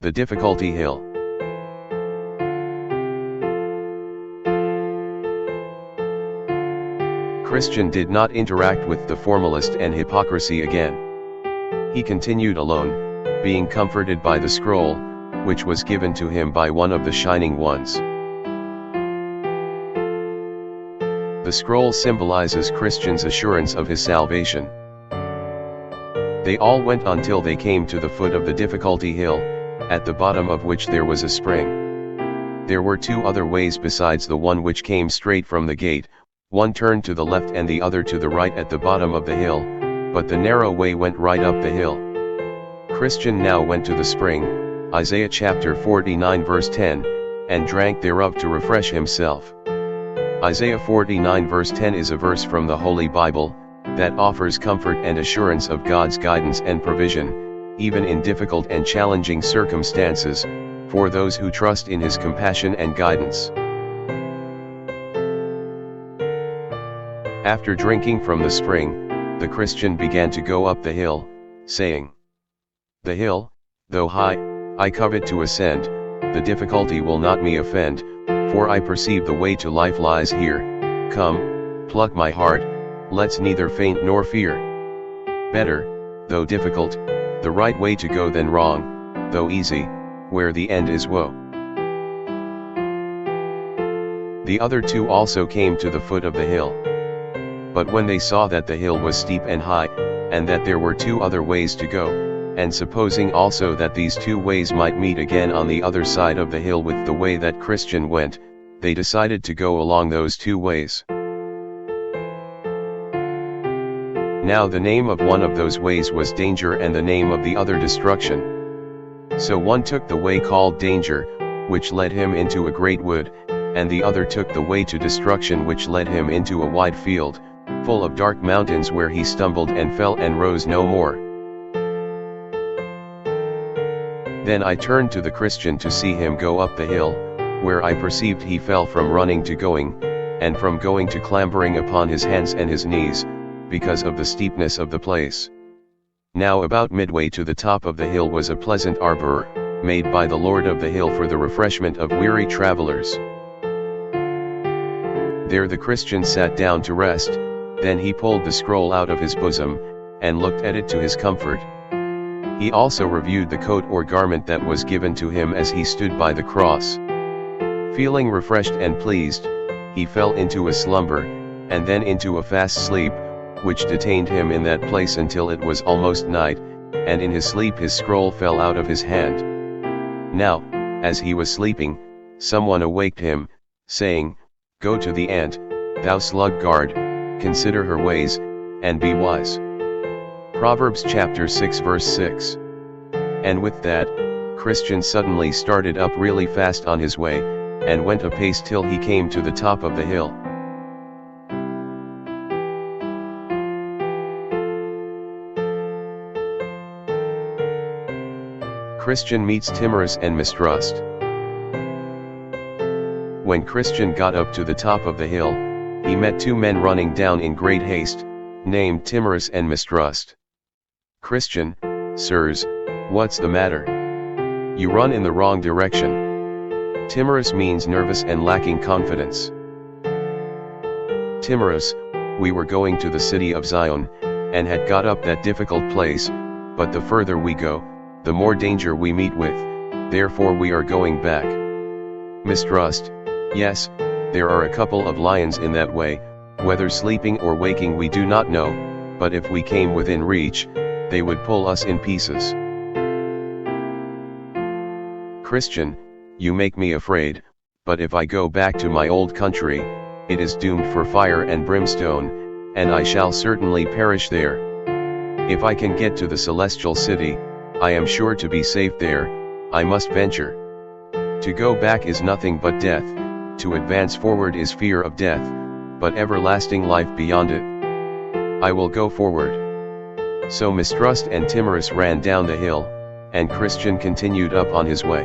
The difficulty hill. Christian did not interact with the formalist and hypocrisy again. He continued alone, being comforted by the scroll, which was given to him by one of the shining ones. The scroll symbolizes Christian's assurance of his salvation. They all went until they came to the foot of the difficulty hill, at the bottom of which there was a spring. There were two other ways besides the one which came straight from the gate, one turned to the left and the other to the right at the bottom of the hill, but the narrow way went right up the hill. Christian now went to the spring, Isaiah chapter 49 verse 10, and drank thereof to refresh himself. Isaiah 49 verse 10 is a verse from the Holy Bible, that offers comfort and assurance of God's guidance and provision, even in difficult and challenging circumstances, for those who trust in His compassion and guidance. After drinking from the spring, the Christian began to go up the hill, saying, "The hill, though high, I covet to ascend, the difficulty will not me offend, for I perceive the way to life lies here. Come, pluck my heart, let's neither faint nor fear. Better, though difficult, the right way to go than wrong, though easy, where the end is woe." The other two also came to the foot of the hill. But when they saw that the hill was steep and high, and that there were two other ways to go, and supposing also that these two ways might meet again on the other side of the hill with the way that Christian went, they decided to go along those two ways. Now the name of one of those ways was Danger and the name of the other Destruction. So one took the way called Danger, which led him into a great wood, and the other took the way to Destruction which led him into a wide field, full of dark mountains where he stumbled and fell and rose no more. Then I turned to the Christian to see him go up the hill, where I perceived he fell from running to going, and from going to clambering upon his hands and his knees, because of the steepness of the place. Now about midway to the top of the hill was a pleasant arbor, made by the Lord of the hill for the refreshment of weary travelers. There the Christian sat down to rest, then he pulled the scroll out of his bosom, and looked at it to his comfort. He also reviewed the coat or garment that was given to him as he stood by the cross. Feeling refreshed and pleased, he fell into a slumber, and then into a fast sleep, which detained him in that place until it was almost night, and in his sleep his scroll fell out of his hand. Now, as he was sleeping, someone awaked him, saying, "Go to the ant, thou sluggard, consider her ways, and be wise." Proverbs chapter 6 verse 6. And with that, Christian suddenly started up really fast on his way, and went apace till he came to the top of the hill. Christian meets timorous and mistrust. When Christian got up to the top of the hill, he met two men running down in great haste, named Timorous and Mistrust. "Christian, sirs, what's the matter? You run in the wrong direction." Timorous means nervous and lacking confidence. Timorous, we were going to the city of Zion, and had got up that difficult place, but the further we go, the more danger we meet with, therefore we are going back. Mistrust, yes, there are a couple of lions in that way, whether sleeping or waking we do not know, but if we came within reach, they would pull us in pieces. Christian, you make me afraid, but if I go back to my old country, it is doomed for fire and brimstone, and I shall certainly perish there. If I can get to the celestial city, I am sure to be safe there. I must venture. To go back is nothing but death, to advance forward is fear of death, but everlasting life beyond it. I will go forward. So Mistrust and Timorous ran down the hill, and Christian continued up on his way.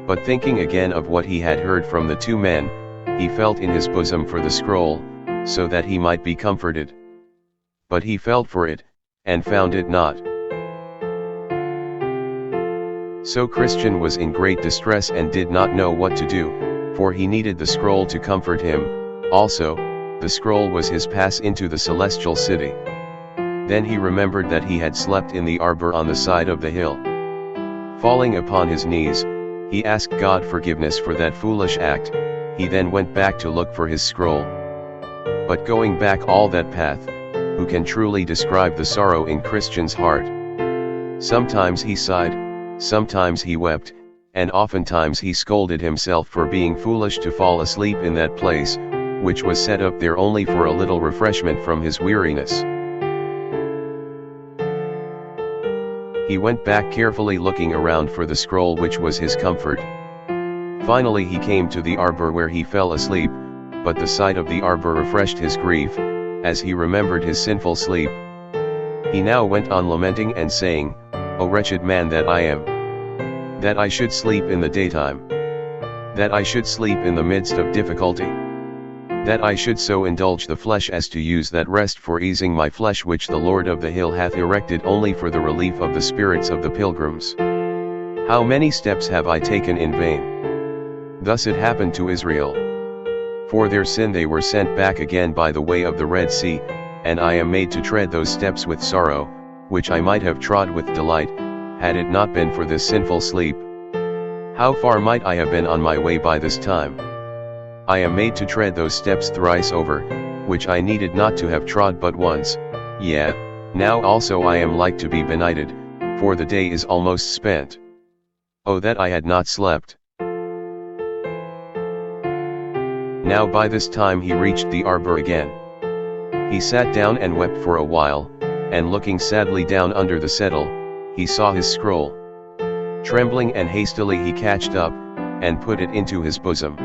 But thinking again of what he had heard from the two men, he felt in his bosom for the scroll, so that he might be comforted. But he felt for it, and found it not. So Christian was in great distress and did not know what to do, for he needed the scroll to comfort him. Also, the scroll was his pass into the celestial city. Then he remembered that he had slept in the arbor on the side of the hill. Falling upon his knees, he asked God forgiveness for that foolish act. He then went back to look for his scroll. But going back all that path, who can truly describe the sorrow in Christian's heart? Sometimes he sighed, sometimes he wept, and oftentimes he scolded himself for being foolish to fall asleep in that place, which was set up there only for a little refreshment from his weariness. He went back carefully looking around for the scroll which was his comfort. Finally he came to the arbor where he fell asleep, but the sight of the arbor refreshed his grief, as he remembered his sinful sleep. He now went on lamenting and saying, "O wretched man that I am! That I should sleep in the daytime! That I should sleep in the midst of difficulty! That I should so indulge the flesh as to use that rest for easing my flesh which the Lord of the hill hath erected only for the relief of the spirits of the pilgrims! How many steps have I taken in vain?" Thus it happened to Israel. For their sin they were sent back again by the way of the Red Sea, and I am made to tread those steps with sorrow, which I might have trod with delight, had it not been for this sinful sleep. How far might I have been on my way by this time? I am made to tread those steps thrice over, which I needed not to have trod but once. Yea, now also I am like to be benighted, for the day is almost spent. Oh that I had not slept! Now by this time he reached the arbor again. He sat down and wept for a while, and looking sadly down under the settle, he saw his scroll. Trembling and hastily he catched up, and put it into his bosom.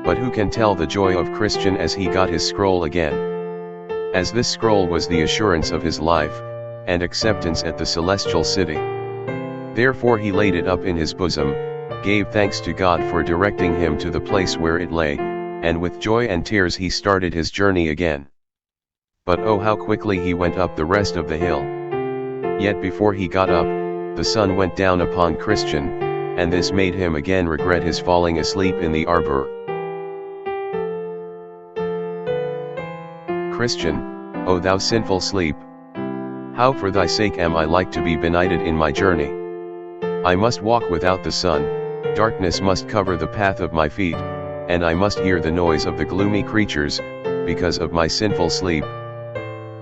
But who can tell the joy of Christian as he got his scroll again? As this scroll was the assurance of his life, and acceptance at the celestial city. Therefore he laid it up in his bosom, gave thanks to God for directing him to the place where it lay, and with joy and tears he started his journey again. But oh how quickly he went up the rest of the hill! Yet before he got up, the sun went down upon Christian, and this made him again regret his falling asleep in the arbor. Christian, O thou sinful sleep! How for thy sake am I like to be benighted in my journey? I must walk without the sun, darkness must cover the path of my feet, and I must hear the noise of the gloomy creatures, because of my sinful sleep.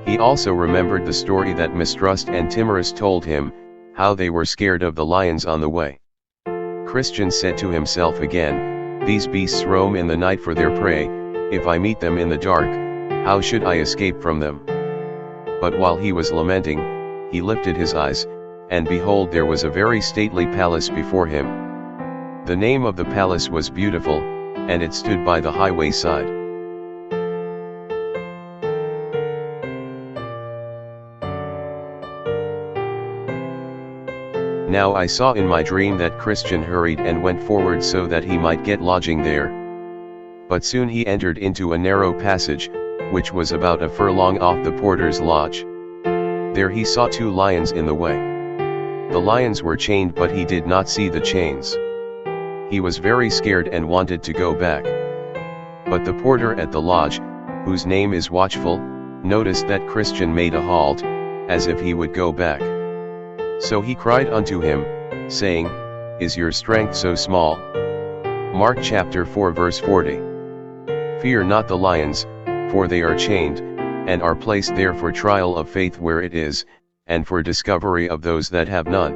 He also remembered the story that Mistrust and Timorous told him, how they were scared of the lions on the way. Christian said to himself again, "These beasts roam in the night for their prey, if I meet them in the dark, how should I escape from them?" But while he was lamenting, he lifted his eyes, and behold there was a very stately palace before him. The name of the palace was Beautiful, and it stood by the highway side. Now I saw in my dream that Christian hurried and went forward so that he might get lodging there. But soon he entered into a narrow passage, which was about a furlong off the porter's lodge. There he saw two lions in the way. The lions were chained but he did not see the chains. He was very scared and wanted to go back. But the porter at the lodge, whose name is Watchful, noticed that Christian made a halt, as if he would go back. So he cried unto him, saying, "Is your strength so small?" Mark chapter 4 verse 40. Fear not the lions, for they are chained, and are placed there for trial of faith where it is, and for discovery of those that have none.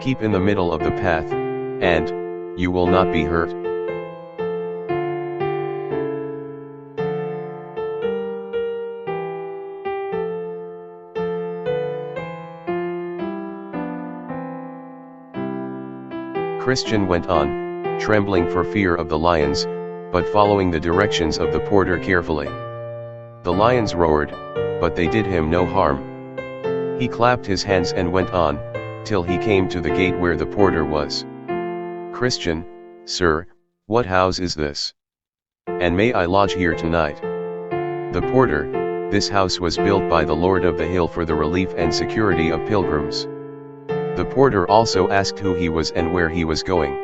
Keep in the middle of the path, and you will not be hurt. Christian went on, trembling for fear of the lions, but following the directions of the porter carefully. The lions roared, but they did him no harm. He clapped his hands and went on, till he came to the gate where the porter was. "Christian, sir, what house is this? And may I lodge here tonight?" The porter, "This house was built by the Lord of the hill for the relief and security of pilgrims. The porter also asked who he was and where he was going.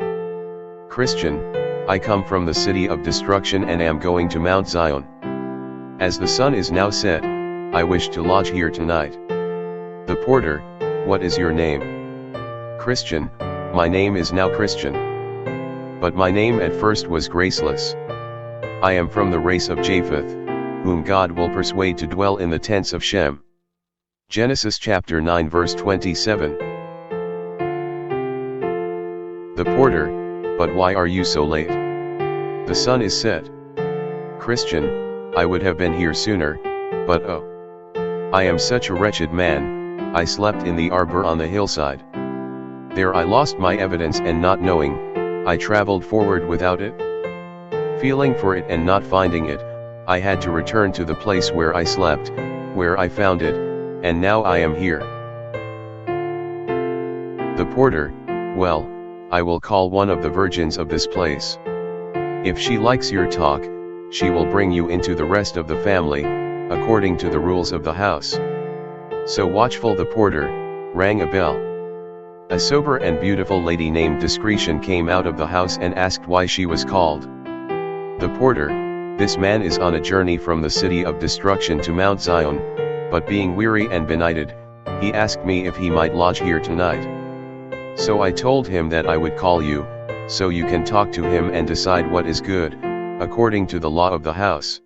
Christian, I come from the city of destruction and am going to Mount Zion. As the sun is now set, I wish to lodge here tonight. The porter, what is your name? Christian, my name is now Christian. But my name at first was Graceless. I am from the race of Japheth, whom God will persuade to dwell in the tents of Shem. Genesis chapter 9 verse 27. The porter, but why are you so late? The sun is set. Christian, I would have been here sooner, but oh. I am such a wretched man, I slept in the arbor on the hillside. There I lost my evidence and not knowing, I traveled forward without it. Feeling for it and not finding it, I had to return to the place where I slept, where I found it, and now I am here. The porter, well, I will call one of the virgins of this place. If she likes your talk, she will bring you into the rest of the family, according to the rules of the house. So watchful the porter, rang a bell. A sober and beautiful lady named Discretion came out of the house and asked why she was called. The porter, this man is on a journey from the city of destruction to Mount Zion, but being weary and benighted, he asked me if he might lodge here tonight. So I told him that I would call you, so you can talk to him and decide what is good, according to the law of the house.